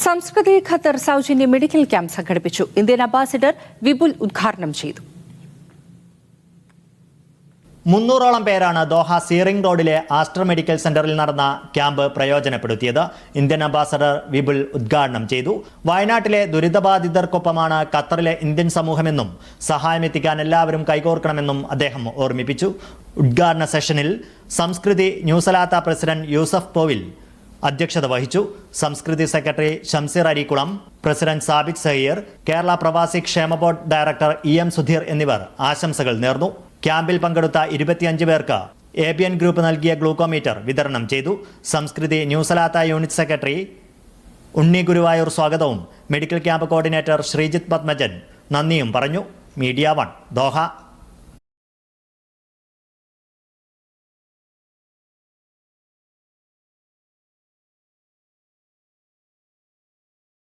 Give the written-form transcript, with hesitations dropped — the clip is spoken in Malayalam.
സംസ്കൃതി ഖത്തർ സൗജന്യ മെഡിക്കൽ ക്യാമ്പ് സംഘടിപ്പിച്ചു. ഇന്ത്യൻ അംബാസിഡർ വിപുൽ ഉദ്ഘാടനം ചെയ്തു. 300ഓളം പേരാണ് ദോഹ സീറിംഗ് റോഡിലെ ആസ്റ്റർ മെഡിക്കൽ സെന്ററിൽ നടന്ന ക്യാമ്പ് പ്രയോജനപ്പെടുത്തിയത്. ഇന്ത്യൻ അംബാസഡർ വിപുൽ ഉദ്ഘാടനം ചെയ്തു. വയനാട്ടിലെ ദുരിതബാധിതർക്കൊപ്പമാണ് ഖത്തറിലെ ഇന്ത്യൻ സമൂഹമെന്നും സഹായമെത്തിക്കാൻ എല്ലാവരും കൈകോർക്കണമെന്നും അദ്ദേഹം ഓർമ്മിപ്പിച്ചു. ഉദ്ഘാടന സെഷനിൽ സംസ്കൃതി ന്യൂസലാത്ത പ്രസിഡന്റ് യൂസഫ് പോവിൽ അധ്യക്ഷത വഹിച്ചു. സംസ്കൃതി സെക്രട്ടറി ഷംസീർ അരീക്കുളം, പ്രസിഡന്റ് സാബിക് സഹീർ, കേരള പ്രവാസി ക്ഷേമ ബോർഡ് ഡയറക്ടർ EM സുധീർ എന്നിവർ ആശംസകൾ നേർന്നു. ക്യാമ്പിൽ പങ്കെടുത്ത 25 പേർക്ക് ABN ഗ്രൂപ്പ് നൽകിയ ഗ്ലൂക്കോമീറ്റർ വിതരണം ചെയ്തു. സംസ്കൃതി ന്യൂസലാത്ത യൂണിറ്റ് സെക്രട്ടറി ഉണ്ണി ഗുരുവായൂർ സ്വാഗതവും medical camp coordinator Sreejith Padmajan നന്ദിയും പറഞ്ഞു. Media 1 Doha.